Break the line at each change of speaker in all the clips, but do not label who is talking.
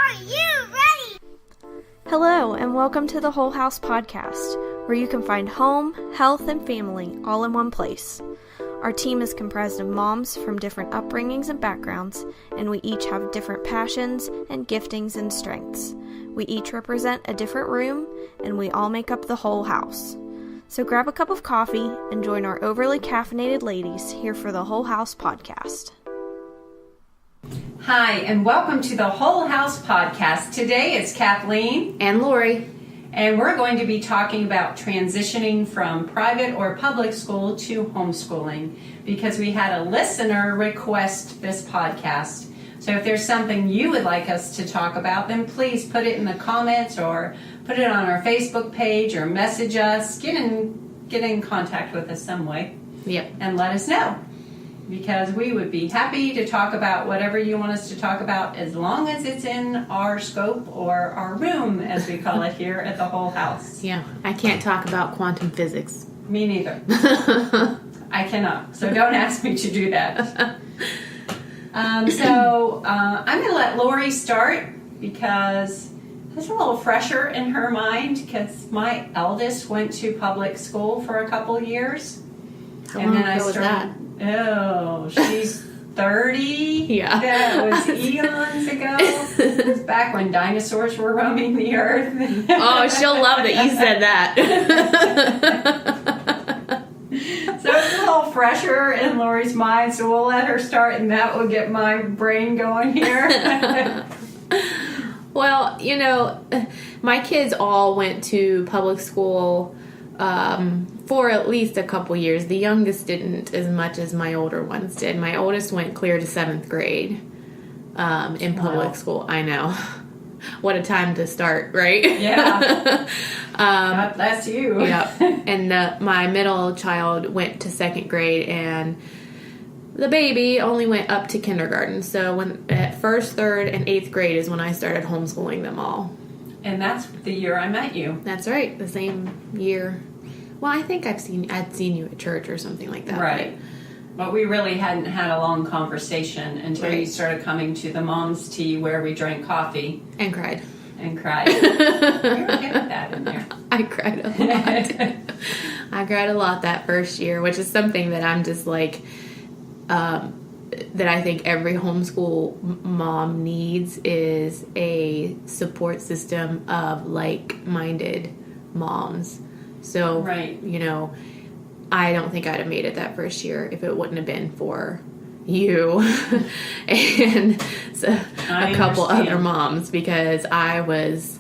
Are you ready?
Hello, and welcome to the Whole House Podcast, where you can find home, health, and family all in one place. Our team is comprised of moms from different upbringings and backgrounds, and we each have different passions and giftings and strengths. We each represent a different room, and we all make up the whole house. So grab a cup of coffee and join our overly caffeinated ladies here for the Whole House Podcast.
Hi, and welcome to the Whole House Podcast. Today it's Kathleen
and Lori,
and we're going to be talking about transitioning from private or public school to homeschooling because we had a listener request this podcast. So if there's something you would like us to talk about, then please put it in the comments or put it on our Facebook page or message us. Get in contact with us some way.
Yep.
And let us know. Because we would be happy to talk about whatever you want us to talk about as long as it's in our scope or our room, as we call it here at the Whole House.
Yeah, I can't talk about quantum physics.
Me neither. I cannot. So don't ask me to do that. I'm going to let Lori start because it's a little fresher in her mind because my eldest went to public school for a couple years.
How long ago was that?
Oh, she's 30.
Yeah.
That was eons ago. It was back when dinosaurs were roaming the earth.
Oh, she'll love that you said that.
So it's a little fresher in Lori's mind, so we'll let her start, and that will get my brain going here.
Well, you know, my kids all went to public school for at least a couple years. The youngest didn't as much as my older ones did. My oldest went clear to 7th grade in public school. I know. What a time to start, right?
Yeah. God bless you.
Yeah. And my middle child went to 2nd grade, and the baby only went up to kindergarten. So when at 1st, 3rd, and 8th grade is when I started homeschooling them all.
And that's the year I met you.
That's right. The same year. Well, I think I'd seen you at church or something like that.
Right. But we really hadn't had a long conversation until you started coming to the mom's tea where we drank coffee.
And cried.
You were getting that in there.
I cried a lot. I cried a lot that first year, which is something that I'm just like, that I think every homeschool mom needs is a support system of like-minded moms. So,
right.
You know, I don't think I'd have made it that first year if it wouldn't have been for you and a couple other moms, because I was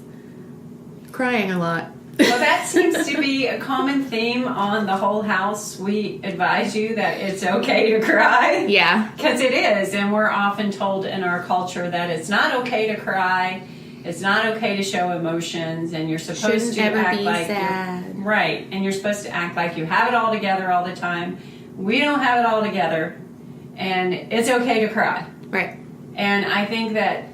crying a lot.
Well, that seems to be a common theme on the Whole House. We advise you that it's okay to cry.
Yeah.
Because it is, and we're often told in our culture that it's not okay to cry. It's not okay to show emotions, and you're supposed to act like
sad.
Right, and you're supposed to act like you have it all together all the time. We don't have it all together, and it's okay to cry.
Right. And
I think that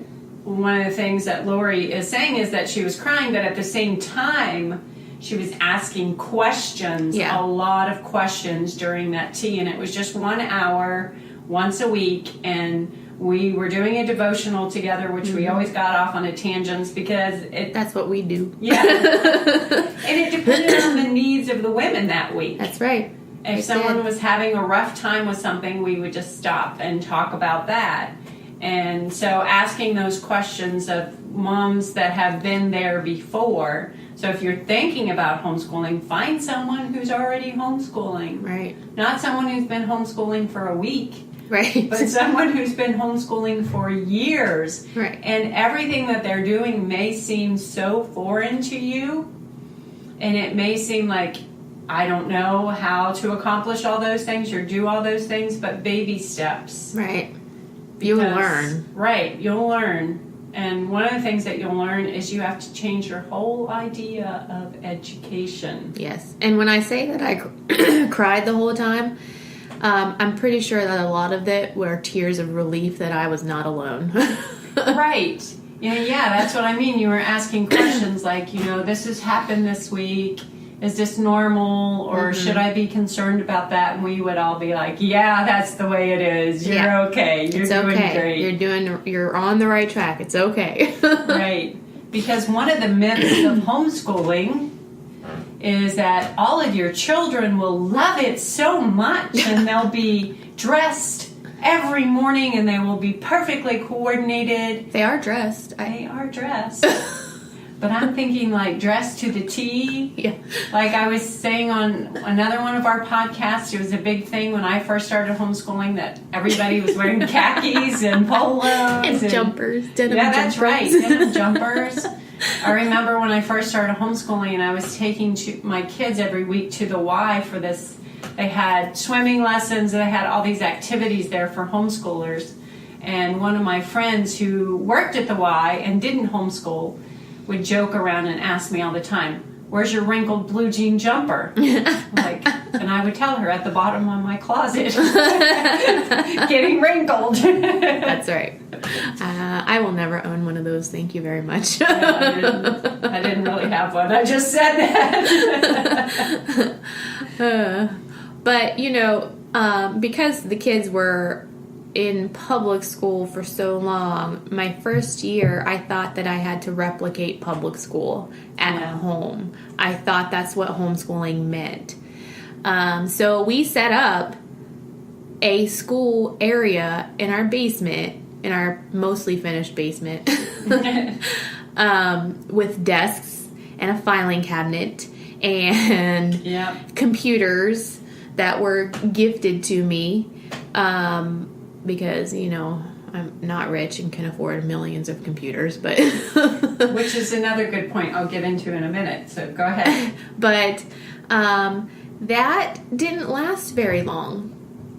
one of the things that Lori is saying is that she was crying, but at the same time, she was asking questions, a lot of questions during that tea, and it was just 1 hour, once a week, and we were doing a devotional together, which we always got off on a tangents because
that's what we do.
Yeah. And it depended on the needs of the women that week.
That's right.
If someone was having a rough time with something, we would just stop and talk about that. And so asking those questions of moms that have been there before. So if you're thinking about homeschooling, find someone who's already homeschooling.
Right.
Not someone who's been homeschooling for a week.
Right.
But someone who's been homeschooling for years.
Right.
And everything that they're doing may seem so foreign to you. And it may seem like, I don't know how to accomplish all those things or do all those things, but baby steps.
Right. You'll learn.
Right. You'll learn. And one of the things that you'll learn is you have to change your whole idea of education.
Yes. And when I say that I cried the whole time, I'm pretty sure that a lot of it were tears of relief that I was not alone.
Right. Yeah, that's what I mean. You were asking questions like, this has happened this week. is this normal, or should I be concerned about that? And we would all be like, yeah, that's the way it is. You're okay. You're doing great.
You're on the right track. It's okay.
Right. Because one of the myths of homeschooling is that all of your children will love it so much, and they'll be dressed every morning, and they will be perfectly coordinated.
They are dressed.
They are dressed. But I'm thinking like dressed to the T.
Yeah.
Like I was saying on another one of our podcasts, it was a big thing when I first started homeschooling that everybody was wearing khakis and polos.
And jumpers. Denim
that's
jumpers.
right. Denim jumpers. I remember when I first started homeschooling and I was taking my kids every week to the Y for this. They had swimming lessons. They had all these activities there for homeschoolers. And one of my friends who worked at the Y and didn't homeschool would joke around and ask me all the time, "Where's your wrinkled blue jean jumper?" And I would tell her, "At the bottom of my closet, getting wrinkled."
That's right. I will never own one of those. Thank you very much.
I didn't really have one. I just said that.
But because the kids were in public school for so long, my first year I thought that I had to replicate public school at home. I thought that's what homeschooling meant. So we set up a school area in our basement, in our mostly finished basement, with desks and a filing cabinet and computers that were gifted to me. Because, I'm not rich and can afford millions of computers, but...
Which is another good point I'll get into in a minute, so go ahead.
But that didn't last very long.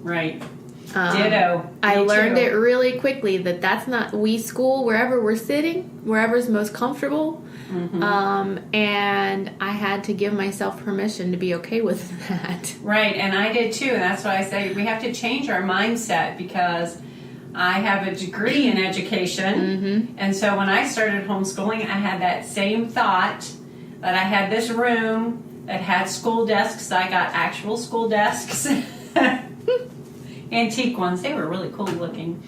Right. Ditto.
I learned it really quickly that that's not... We school wherever we're sitting, wherever's most comfortable. And I had to give myself permission to be okay with that.
Right, and I did too. And that's why I say we have to change our mindset, because I have a degree in education. And so when I started homeschooling, I had that same thought that I had this room that had school desks. I got actual school desks. Antique ones. They were really cool looking.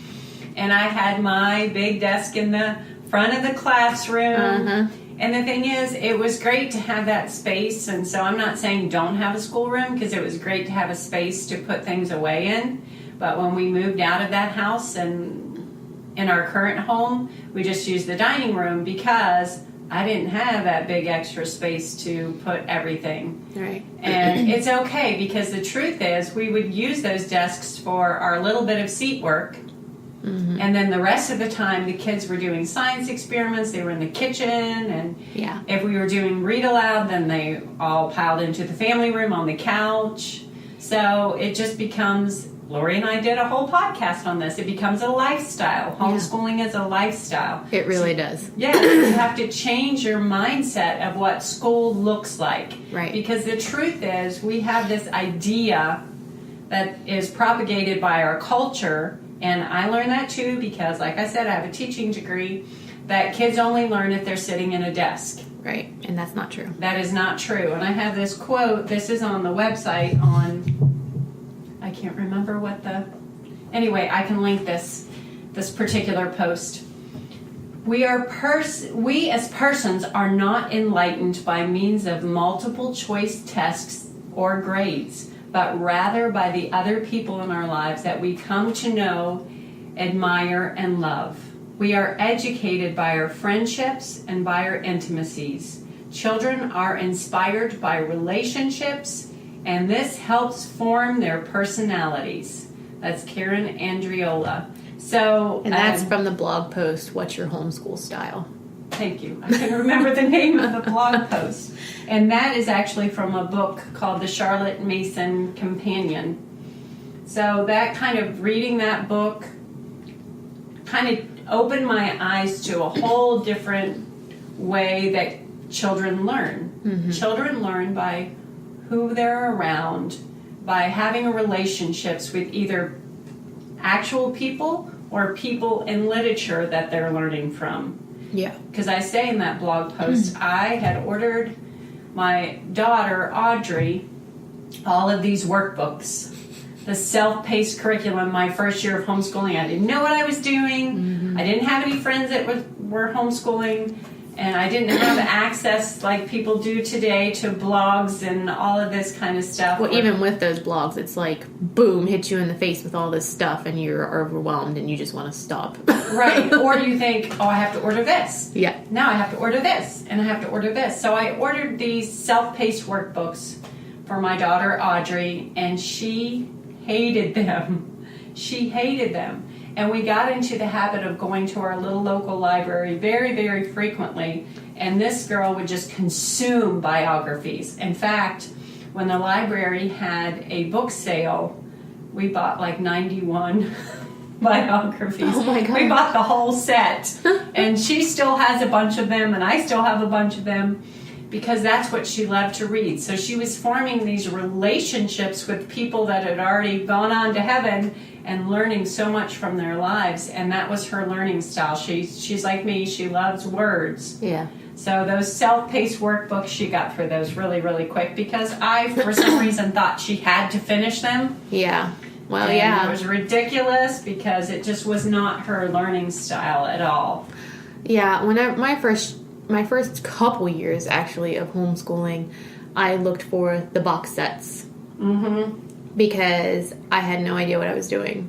And I had my big desk in the front of the classroom. And the thing is, it was great to have that space. And so I'm not saying don't have a schoolroom, because it was great to have a space to put things away in. But when we moved out of that house and in our current home, we just used the dining room because I didn't have that big extra space to put everything.
Right.
And it's okay, because the truth is we would use those desks for our little bit of seat work. And then the rest of the time, the kids were doing science experiments. They were in the kitchen. And if we were doing read aloud, then they all piled into the family room on the couch. So it just becomes, Lori and I did a whole podcast on this. It becomes a lifestyle. Homeschooling is a lifestyle.
It really does.
Yeah, you have to change your mindset of what school looks like.
Right.
Because the truth is, we have this idea that is propagated by our culture. And I learned that too, because like I said, I have a teaching degree, that kids only learn if they're sitting in a desk.
Right, and that's not true.
That is not true. And I have this quote, this is on the website I can't remember anyway, I can link this particular post. We as persons are not enlightened by means of multiple choice tests or grades, but rather by the other people in our lives that we come to know, admire, and love. We are educated by our friendships and by our intimacies. Children are inspired by relationships, and this helps form their personalities. That's Karen Andriola. And
that's from the blog post, What's Your Homeschool Style?
Thank you. I couldn't remember the name of the blog post. And that is actually from a book called The Charlotte Mason Companion. So that kind of reading that book kind of opened my eyes to a whole different way that children learn. Children learn by who they're around, by having relationships with either actual people or people in literature that they're learning from.
Yeah.
Because I say in that blog post, I had ordered my daughter, Audrey, all of these workbooks. The self-paced curriculum, my first year of homeschooling, I didn't know what I was doing. Mm-hmm. I didn't have any friends that were homeschooling, and I didn't have access like people do today to blogs and all of this kind of stuff.
Well, even with those blogs, it's like, boom, hit you in the face with all this stuff, and you're overwhelmed, and you just want to stop.
Right. Or you think, oh, I have to order this.
Yeah.
Now I have to order this, and I have to order this. So I ordered these self-paced workbooks for my daughter, Audrey, and she hated them. She hated them. And we got into the habit of going to our little local library very, very frequently. And this girl would just consume biographies. In fact, when the library had a book sale, we bought like 91 biographies.
Oh my God.
We bought the whole set. And she still has a bunch of them, and I still have a bunch of them, because that's what she loved to read. So she was forming these relationships with people that had already gone on to heaven and learning so much from their lives, and that was her learning style. She's like me, she loves words.
Yeah.
So those self-paced workbooks, she got through those really, really quick, because I, for some reason, thought she had to finish them.
Yeah. Well,
and
yeah.
It was ridiculous, because it just was not her learning style at all.
Yeah, when my first couple years, actually, of homeschooling, I looked for the box sets. Mm-hmm. Because I had no idea what I was doing.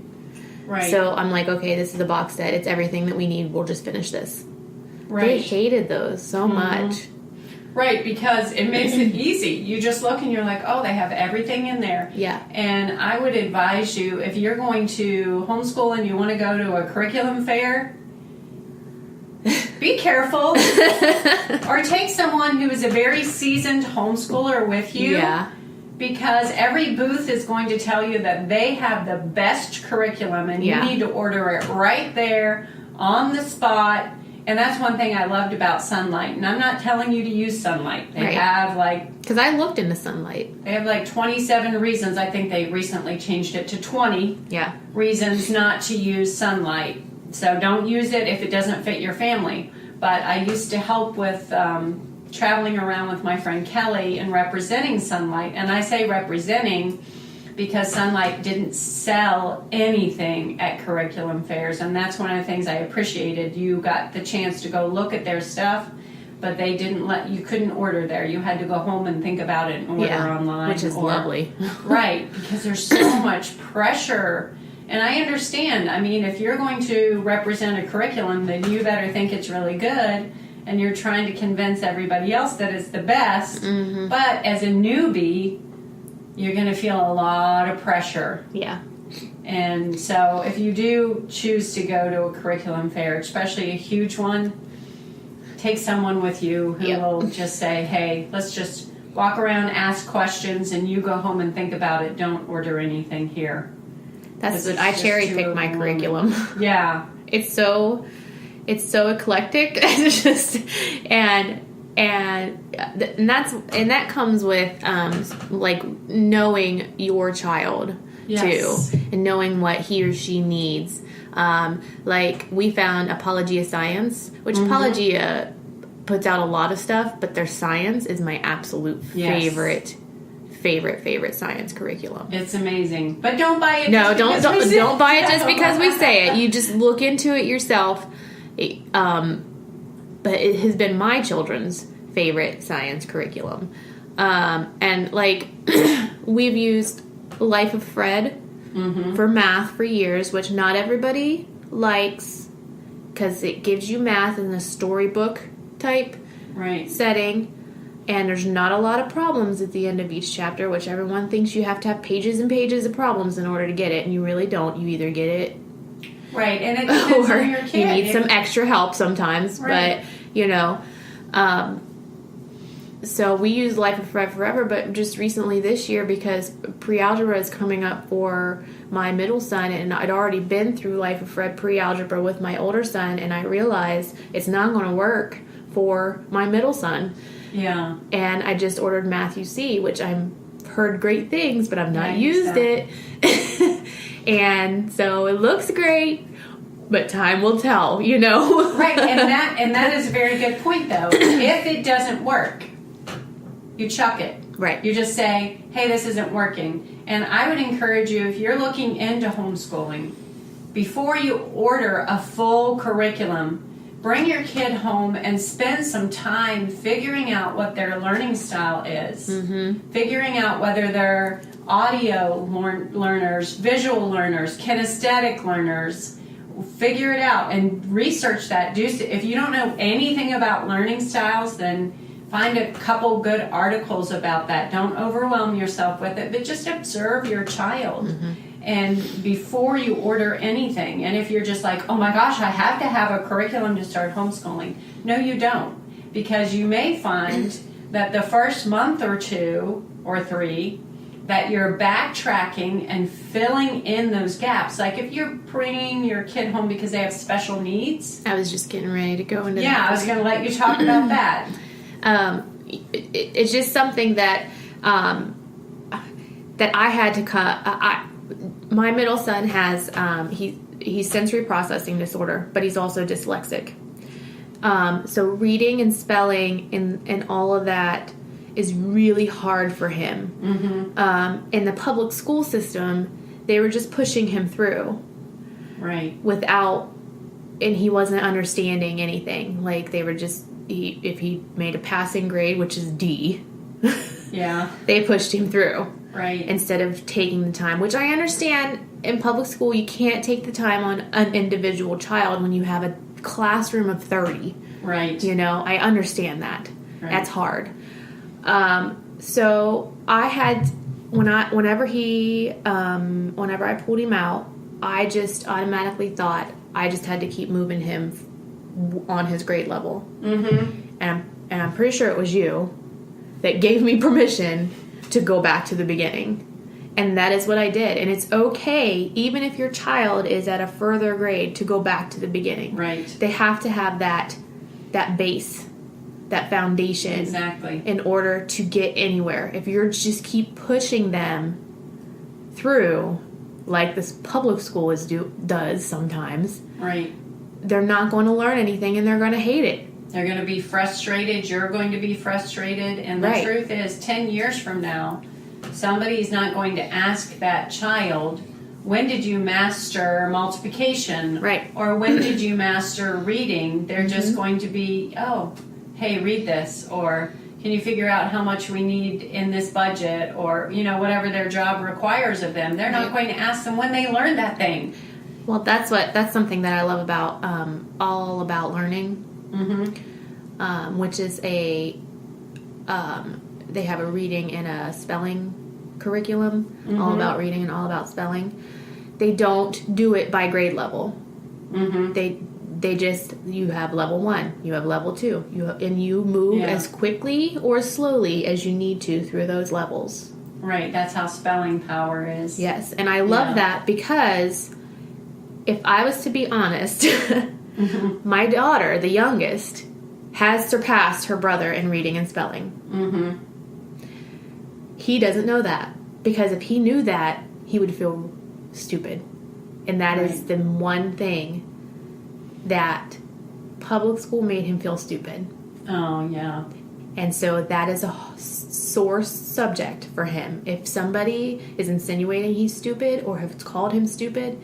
Right.
So I'm like, okay, this is a box set. It's everything that we need. We'll just finish this.
Right.
They hated those so much.
Right, because it makes it easy. You just look and you're like, oh, they have everything in there.
Yeah.
And I would advise you, if you're going to homeschool and you want to go to a curriculum fair, be careful. Or take someone who is a very seasoned homeschooler with you.
Yeah.
Because every booth is going to tell you that they have the best curriculum, and you need to order it right there on the spot. And that's one thing I loved about Sunlight. And I'm not telling you to use Sunlight. They have
because I looked into Sunlight.
They have like 27 reasons. I think they recently changed it to 20 reasons not to use Sunlight. So don't use it if it doesn't fit your family. But I used to help with traveling around with my friend Kelly and representing Sunlight. And I say representing because Sunlight didn't sell anything at curriculum fairs. And that's one of the things I appreciated. You got the chance to go look at their stuff, but they didn't you couldn't order there. You had to go home and think about it and order online.
Which is lovely.
Right, because there's so much pressure. And I understand. I mean, if you're going to represent a curriculum, then you better think it's really good. And you're trying to convince everybody else that it's the best. Mm-hmm. But as a newbie, you're going to feel a lot of pressure.
Yeah.
And so if you do choose to go to a curriculum fair, especially a huge one, take someone with you who will just say, hey, let's just walk around, ask questions, and you go home and think about it. Don't order anything here.
That's what I cherry pick my curriculum.
Yeah.
It's so eclectic. It's just and that comes with like knowing your child too, and knowing what he or she needs. Like we found Apologia Science, which Apologia puts out a lot of stuff, but their science is my absolute favorite science curriculum.
It's amazing. But don't buy it.
No, don't buy it just because we say it. You just look into it yourself. But it has been my children's favorite science curriculum. And like we've used Life of Fred for math for years, which not everybody likes because it gives you math in a storybook type setting. And there's not a lot of problems at the end of each chapter, which everyone thinks you have to have pages and pages of problems in order to get it, and you really don't. You either get it
right, and it depends on your kid.
You need some extra help sometimes, but you know. So we use Life of Fred Forever, but just recently this year, because pre-algebra is coming up for my middle son, and I'd already been through Life of Fred pre-algebra with my older son, and I realized it's not going to work for my middle son.
Yeah.
And I just ordered Matthew C, which I've heard great things, but I've not used it. And so it looks great, but time will tell, you know.
Right, and that is a very good point, though. If it doesn't work, you chuck it.
Right.
You just say, hey, this isn't working. And I would encourage you, if you're looking into homeschooling, before you order a full curriculum, bring your kid home and spend some time figuring out what their learning style is. Figuring out whether they're audio learners, visual learners, kinesthetic learners. Figure it out and research that. If you don't know anything about learning styles, then find a couple good articles about that. Don't overwhelm yourself with it, but just observe your child. And before you order anything, and if you're just like, oh my gosh, I have to have a curriculum to start homeschooling. No, you don't. Because you may find that the first month or 2 or 3 that you're backtracking and filling in those gaps. Like if you're bringing your kid home because they have special needs.
I was just getting ready to go into that.
Yeah, I was going to let you talk about that.
It's just something that that I had to cut. My middle son has he's sensory processing disorder, but he's also dyslexic. So reading and spelling and all of that is really hard for him. In the public school system, they were just pushing him through,
right?
And he wasn't understanding anything. Like they were just if he made a passing grade, which is D,
yeah,
they pushed him through.
Right.
Instead of taking the time, which I understand in public school, you can't take the time on an individual child when you have a classroom of 30.
Right.
You know, I understand that.
Right.
That's hard. So I had, whenever I pulled him out, I just automatically thought I just had to keep moving him on his grade level. And I'm pretty sure it was you that gave me permission to go back to the beginning. And that is what I did. And it's okay, even if your child is at a further grade, to go back to the beginning.
Right.
They have to have that base, that foundation.
Exactly.
In order to get anywhere. If you're just keep pushing them through, like this public school does sometimes,
right,
they're not going to learn anything and they're going to hate it.
They're going to be frustrated. You're going to be frustrated. And the truth is, 10 years from now, somebody's not going to ask that child, when did you master multiplication?
Right.
Or when did you master reading? They're just going to be, oh, hey, read this. Or can you figure out how much we need in this budget? Or, whatever their job requires of them. They're not going to ask them when they learned that thing.
Well, that's something that I love about All About Learning. Which is they have a reading and a spelling curriculum, all about reading and all about spelling. They don't do it by grade level. They just, you have level 1, you have level 2, and you move as quickly or slowly as you need to through those levels.
Right, that's how spelling power is.
Yes, and I love that because if I was to be honest, my daughter, the youngest, has surpassed her brother in reading and spelling. He doesn't know that, because if he knew that, he would feel stupid. And that is the one thing that public school made him feel stupid. Oh, yeah. And so that is a sore subject for him. If somebody is insinuating he's stupid or has called him stupid,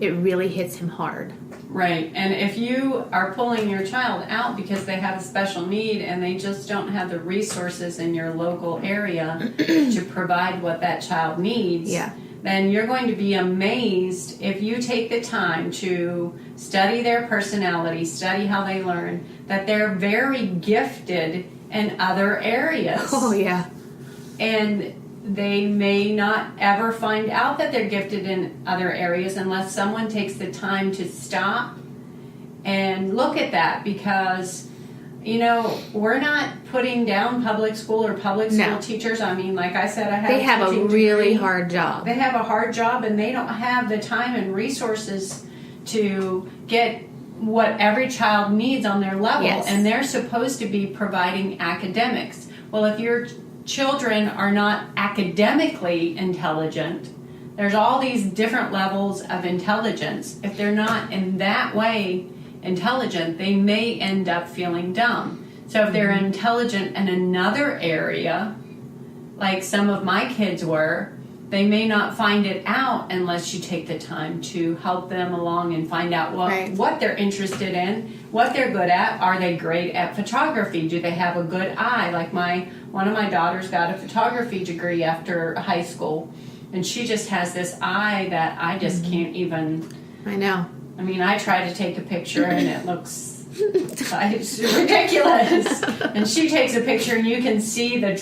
it really hits him hard.
Right. And if you are pulling your child out because they have a special need and they just don't have the resources in your local area to provide what that child needs, then you're going to be amazed if you take the time to study their personality, study how they learn, that they're very gifted in other areas.
Oh, yeah.
And they may not ever find out that they're gifted in other areas unless someone takes the time to stop and look at that, because we're not putting down public school or public school teachers. I mean, like I said,
they have a really hard job.
They have a hard job, and they don't have the time and resources to get what every child needs on their level. And they're supposed to be providing academics. Well, if your children are not academically intelligent, there's all these different levels of intelligence. If they're not in that way intelligent, they may end up feeling dumb. So if they're intelligent in another area, like some of my kids were, they may not find it out unless you take the time to help them along and find out what they're interested in, what they're good at. Are they great at photography? Do they have a good eye? Like one of my daughters got a photography degree after high school, and she just has this eye that I just can't even.
I know.
I mean, I try to take a picture and it looks it's ridiculous. And she takes a picture and you can see the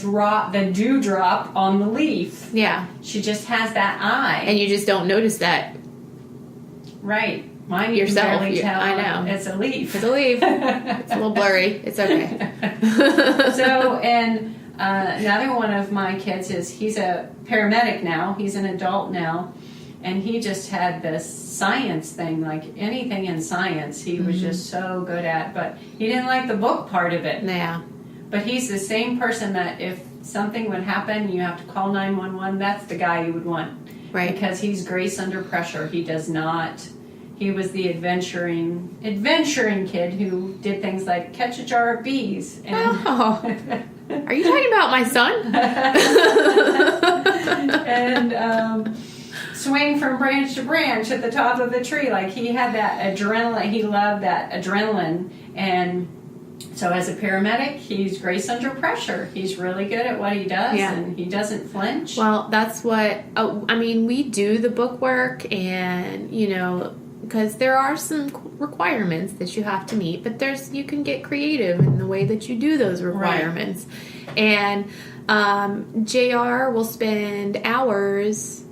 dewdrop on the leaf.
Yeah.
She just has that eye.
And you just don't notice that.
Right. Mine
Yourself.
You can barely tell.
I know.
It's a leaf.
It's a leaf. It's a little blurry. It's okay.
So, and another one of my kids he's a paramedic now. He's an adult now. And he just had this science thing, like anything in science, he was just so good at. But he didn't like the book part of it.
Yeah.
But he's the same person that if something would happen, you have to call 911, that's the guy you would want.
Right.
Because he's grace under pressure. He does not. He was the adventuring kid who did things like catch a jar of bees. And
Are you talking about my son?
and swing from branch to branch at the top of a tree. Like he had that adrenaline. He loved that adrenaline. And so as a paramedic, he's grace under pressure. He's really good at what he does, and he doesn't flinch.
Well, that's what, we do the book work and, because there are some requirements that you have to meet, but you can get creative in the way that you do those requirements. Right. And JR will spend hours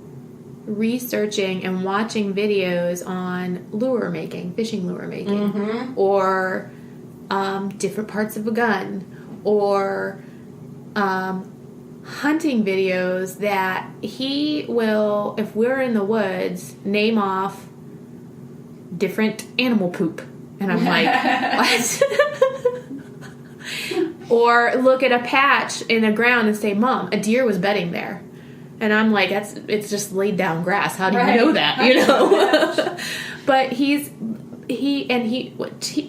researching and watching videos on lure making, fishing lure making, or different parts of a gun, or hunting videos that he will, if we're in the woods, name off different animal poop. And I'm like, what? Or look at a patch in the ground and say, Mom, a deer was bedding there. And I'm like, it's just laid down grass. How do you know that? But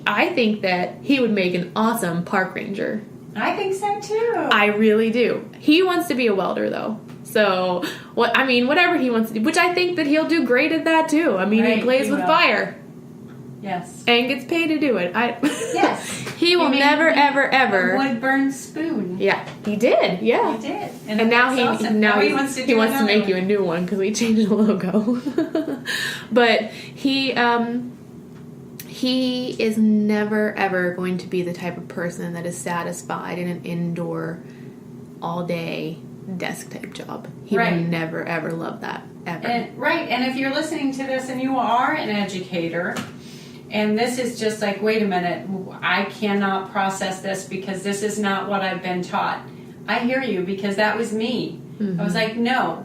I think that he would make an awesome park ranger.
I think so too.
I really do. He wants to be a welder though. So whatever he wants to do, which I think that he'll do great at that too. He plays with fire.
Yes.
And gets paid to do it.
Yes.
He will never, ever.
Wood burn spoon.
Yeah, he did. Yeah,
he did.
And now he wants to make you a new one because we changed the logo. But he is never ever going to be the type of person that is satisfied in an indoor, all day desk type job. He will never ever love that ever.
And if you're listening to this and you are an educator. And this is just like, wait a minute, I cannot process this because this is not what I've been taught. I hear you because that was me. I was like, no,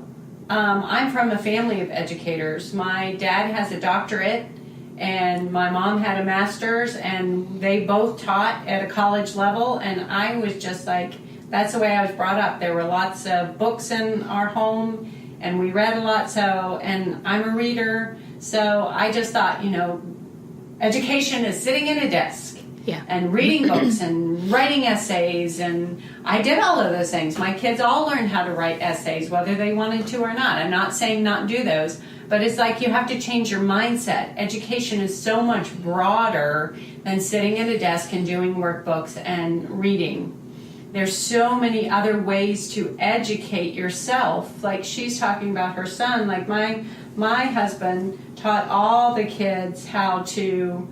I'm from a family of educators. My dad has a doctorate and my mom had a master's, and they both taught at a college level. And I was just like, that's the way I was brought up. There were lots of books in our home and we read a lot. And I'm a reader. So I just thought, education is sitting in a desk and reading books and writing essays, and I did all of those things. My kids all learned how to write essays, whether they wanted to or not. I'm not saying not do those, but it's like you have to change your mindset. Education is so much broader than sitting at a desk and doing workbooks and reading. There's so many other ways to educate yourself. Like she's talking about her son, like my husband taught all the kids how to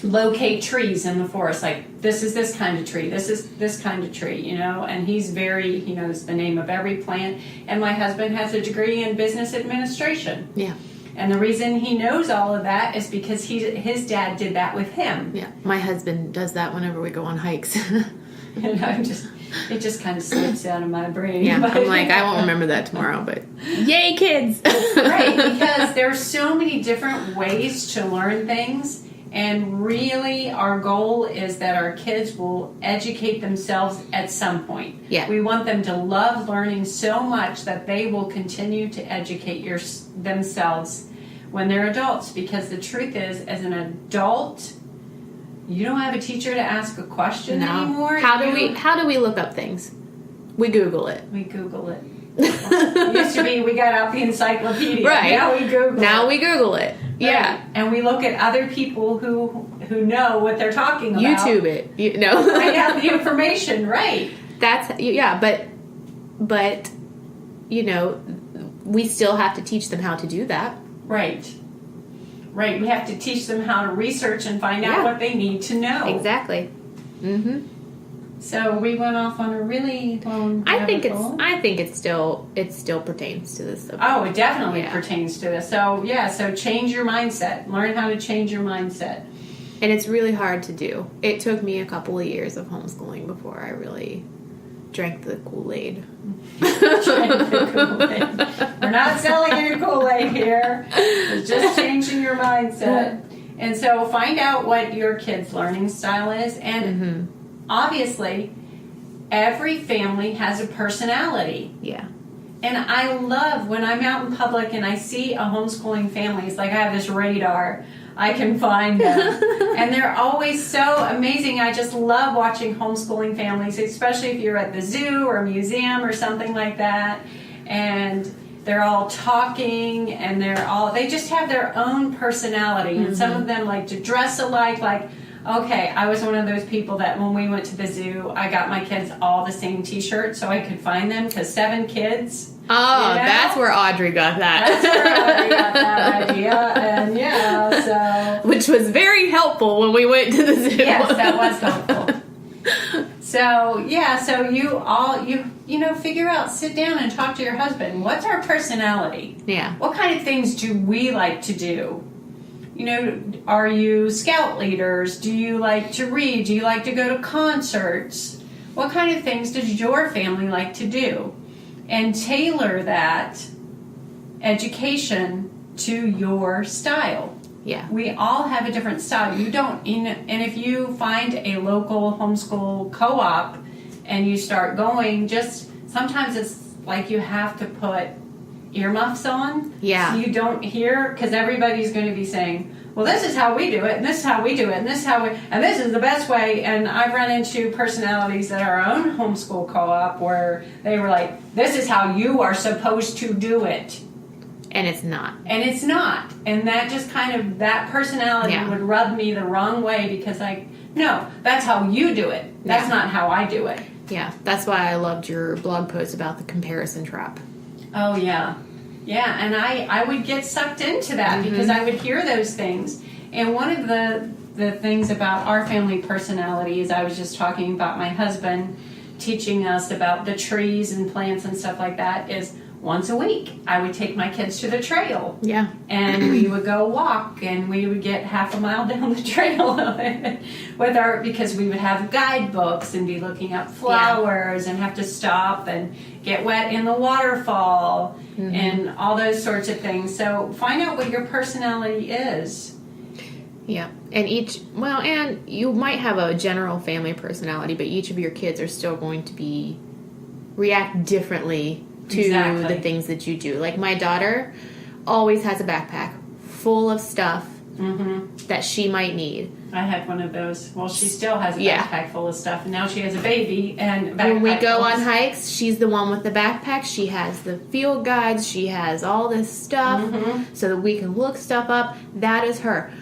locate trees in the forest. Like, this is this kind of tree, this is this kind of tree, and he knows the name of every plant. And my husband has a degree in business administration. Yeah. And the reason he knows all of that is because his dad did that with him.
Yeah. My husband does that whenever we go on hikes.
It just kind of slips out of my brain.
Yeah, I'm like, I won't remember that tomorrow, but yay, kids!
Right, because there's so many different ways to learn things, and really our goal is that our kids will educate themselves at some point. Yeah. We want them to love learning so much that they will continue to educate themselves when they're adults, because the truth is, as an adult, you don't have a teacher to ask a question anymore.
How do we look up things? We Google it.
We Google it. It used to be we got out the encyclopedia.
Right.
Now we Google it.
Right. Yeah.
And we look at other people who know what they're talking about.
YouTube it.
I have the information, right.
But we still have to teach them how to do that.
Right. We have to teach them how to research and find out what they need to know.
Exactly. Mm-hmm.
So we went off on a really long
I think it still pertains to this subject.
Oh, it definitely pertains to this. So change your mindset. Learn how to change your mindset.
And it's really hard to do. It took me a couple of years of homeschooling before I really drank the Kool-Aid.
We're not selling any Kool-Aid here. It's just changing your mindset. And so find out what your kid's learning style is. And obviously, every family has a personality.
Yeah.
And I love when I'm out in public and I see a homeschooling family. It's like I have this radar. I can find them. And they're always so amazing. I just love watching homeschooling families, especially if you're at the zoo or a museum or something like that. And they're all talking and they just have their own personality. And some of them like to dress alike. Like, okay, I was one of those people that when we went to the zoo, I got my kids all the same t-shirt so I could find them because 7 kids.
Oh, that's where Audrey got that.
That's where Audrey got that idea. And so.
Which was very helpful when we went to the zoo.
Yes, that was helpful. So you figure out, sit down and talk to your husband. What's our personality?
Yeah.
What kind of things do we like to do? Are you scout leaders? Do you like to read? Do you like to go to concerts? What kind of things does your family like to do? And tailor that education to your style.
Yeah.
We all have a different style. And if you find a local homeschool co-op and you start going, sometimes it's like you have to put earmuffs on.
Yeah.
So you don't hear, because everybody's going to be saying, well, this is how we do it, and this is how we do it, and this is the best way. And I've run into personalities at our own homeschool co-op where they were like, this is how you are supposed to do it.
And it's not.
And that just that personality would rub me the wrong way because no, that's how you do it. That's not how I do it.
Yeah, that's why I loved your blog post about the comparison trap.
Oh, yeah. Yeah, and I would get sucked into that because I would hear those things. And one of the things about our family personality is I was just talking about my husband teaching us about the trees and plants and stuff like that is once a week I would take my kids to the trail.
Yeah.
And we would go walk and we would get half a mile down the trail because we would have guidebooks and be looking up flowers and have to stop and get wet in the waterfall and all those sorts of things. So find out what your personality is.
Yeah. And and you might have a general family personality, but each of your kids are still going to react differently to the things that you do. Like my daughter always has a backpack full of stuff that she might need. I had one of those. Well, she still has a backpack full of stuff, and now she has a baby. And when we go on hikes, she's the one with the backpack. She has the field guides. She has all this stuff so that we can look stuff up. That is her.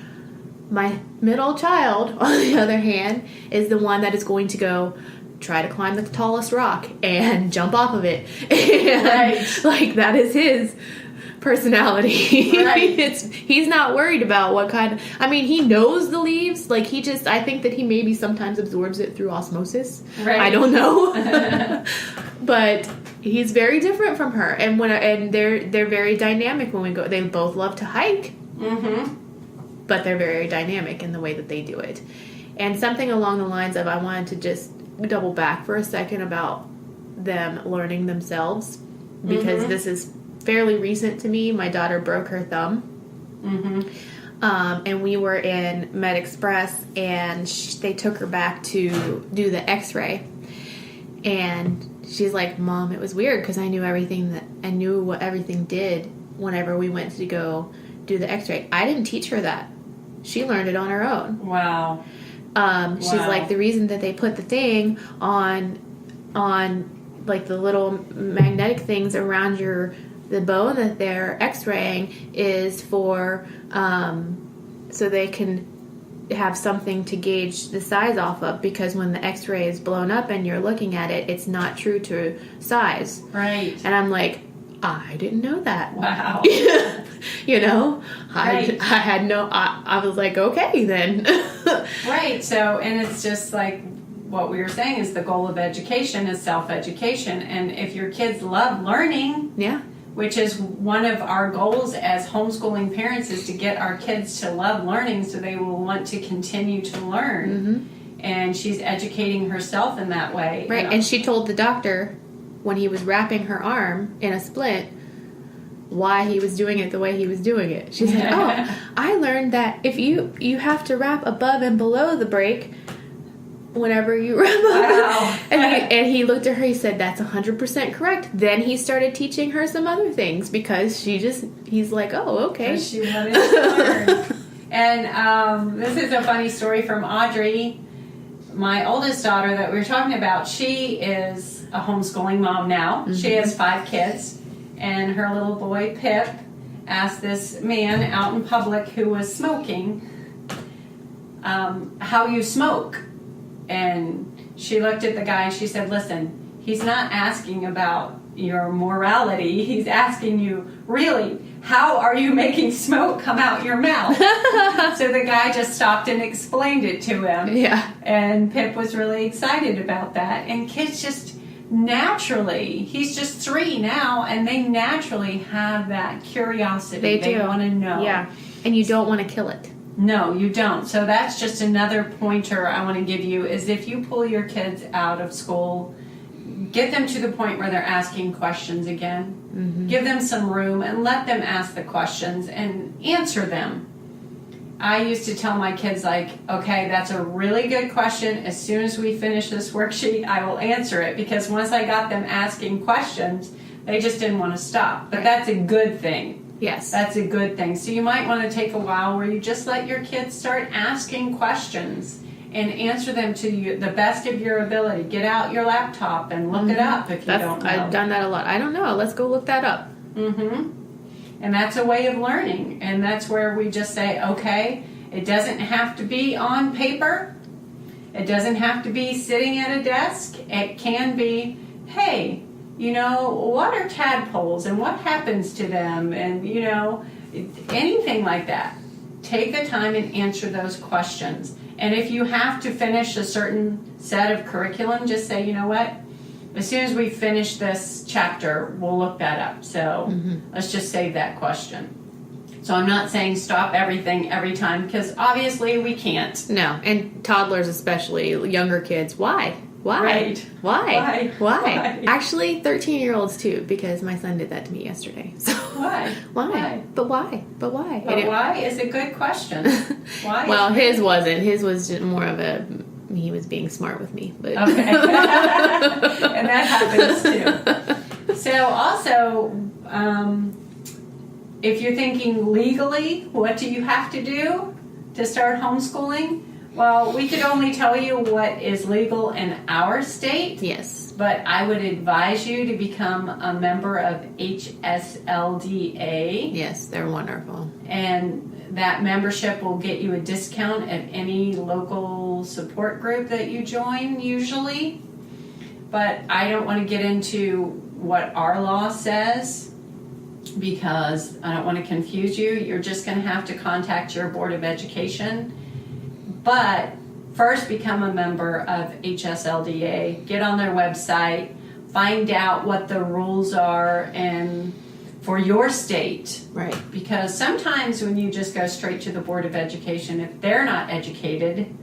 My middle child, on the other hand, is the one that is going to go try to climb the tallest rock and jump off of it. And, like, that is his personality. Right. He's not worried about what kind of... I mean, he knows the leaves. Like, I think that he maybe sometimes absorbs it through osmosis. Right. I don't know. But he's very different from her. And they're very dynamic when we go. They both love to hike. But they're very dynamic in the way that they do it. And something along the lines of, I wanted to just double back for a second about them learning themselves, because this is fairly recent to me. My daughter broke her thumb. And we were in Med Express, and they took her back to do the x-ray. And she's like, Mom, it was weird because I knew what everything did whenever we went to go do the x-ray. I didn't teach her that. She learned it on her own. Wow. She's like, the reason that they put the thing on like the little magnetic things around the bone that they're x-raying is for so they can have something to gauge the size off of, because when the x-ray is blown up and you're looking at it, it's not true to size.
Right.
And I'm like, I didn't know that.
Wow.
You know,
Right.
I had no, I was like, okay then.
Right. So, and it's just like what we were saying is the goal of education is self-education. And if your kids love learning,
Yeah.
which is one of our goals as homeschooling parents, is to get our kids to love learning so they will want to continue to learn.
Mm-hmm.
And she's educating herself in that way.
Right. And she told the doctor when he was wrapping her arm in a splint why he was doing it the way he was doing it. She said, oh, I learned that if you have to wrap above and below the break whenever you wrap up.
Wow.
And he looked at her, he said, that's 100% correct. Then he started teaching her some other things because he's like, oh, okay.
She wanted to learn. And this is a funny story from Audrey, my oldest daughter that we were talking about. She is a homeschooling mom now. Mm-hmm. She has 5 kids. And her little boy, Pip, asked this man out in public who was smoking, how you smoke. And she looked at the guy and she said, listen, he's not asking about your morality. He's asking you, really, how are you making smoke come out your mouth? So the guy just stopped and explained it to him.
Yeah.
And Pip was really excited about that. And kids just naturally, he's just 3 now, and they naturally have that curiosity. They want to know.
Yeah. And you don't want to kill it.
No, you don't. So that's just another pointer I want to give you, is if you pull your kids out of school, get them to the point where they're asking questions again. Mm-hmm. Give them some room and let them ask the questions and answer them. I used to tell my kids, like, okay, that's a really good question. As soon as we finish this worksheet, I will answer it. Because once I got them asking questions, they just didn't want to stop. But that's a good thing.
Yes.
That's a good thing. So you might want to take a while where you just let your kids start asking questions and answer them to the best of your ability. Get out your laptop and look it up if you don't know.
I've done that a lot. I don't know. Let's go look that up.
Mm-hmm. And that's a way of learning. And that's where we just say, okay, it doesn't have to be on paper. It doesn't have to be sitting at a desk. It can be, hey, what are tadpoles and what happens to them? And, anything like that. Take the time and answer those questions. And if you have to finish a certain set of curriculum, just say, you know what? As soon as we finish this chapter, we'll look that up. So let's just save that question. So I'm not saying stop everything every time, because obviously we can't.
No, and toddlers especially, younger kids. Why?
Right.
Why? Actually, 13-year-olds too, because my son did that to me yesterday. So
Why?
But why?
But why is a good question. Why?
Well, his wasn't. His was just more of he was being smart with me. But
okay. And that happens too. So also, if you're thinking legally, what do you have to do to start homeschooling? Well, we could only tell you what is legal in our state.
Yes.
But I would advise you to become a member of HSLDA.
Yes, they're wonderful.
And that membership will get you a discount at any local support group that you join usually. But I don't want to get into what our law says, because I don't want to confuse you. You're just going to have to contact your Board of Education. But first, become a member of HSLDA. Get on their website. Find out what the rules are and for your state.
Right.
Because sometimes when you just go straight to the Board of Education, if they're not educated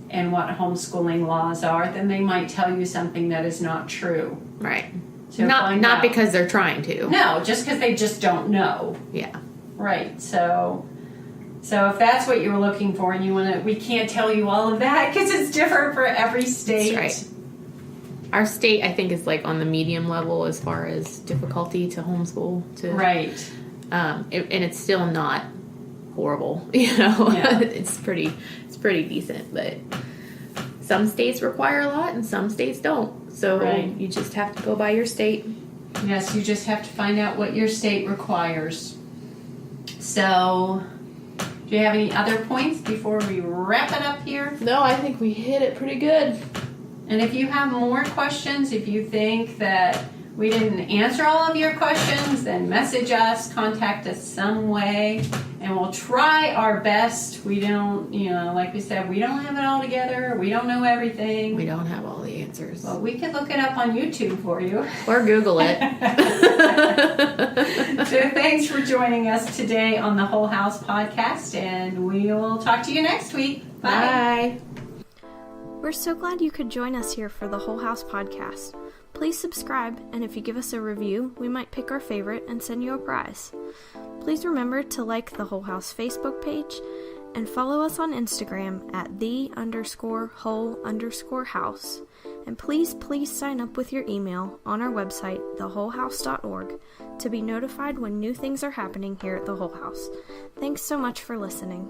in what homeschooling laws are, then they might tell you something that is not true.
Right.
So
not because they're trying to.
No, just because they just don't know.
Yeah.
Right. So if that's what you were looking for and you want to, we can't tell you all of that because it's different for every state.
That's right. Our state, I think, is like on the medium level as far as difficulty to homeschool.
Right.
And it's still not horrible. Yeah. It's pretty pretty decent, but some states require a lot and some states don't. So
Right.
you just have to go by your state.
Yes, you just have to find out what your state requires. So, do you have any other points before we wrap it up here?
No, I think we hit it pretty good.
And if you have more questions, if you think that we didn't answer all of your questions, then message us, contact us some way, and we'll try our best. We don't, like we said, we don't have it all together. We don't know everything.
We don't have all the answers.
But we could look it up on YouTube for you.
Or Google it.
So thanks for joining us today on the Whole House Podcast, and we will talk to you next week. Bye.
Bye.
We're so glad you could join us here for the Whole House Podcast. Please subscribe, and if you give us a review, we might pick our favorite and send you a prize. Please remember to like the Whole House Facebook page and follow us on Instagram at _whole_house. And please sign up with your email on our website, thewholehouse.org, to be notified when new things are happening here at the Whole House. Thanks so much for listening.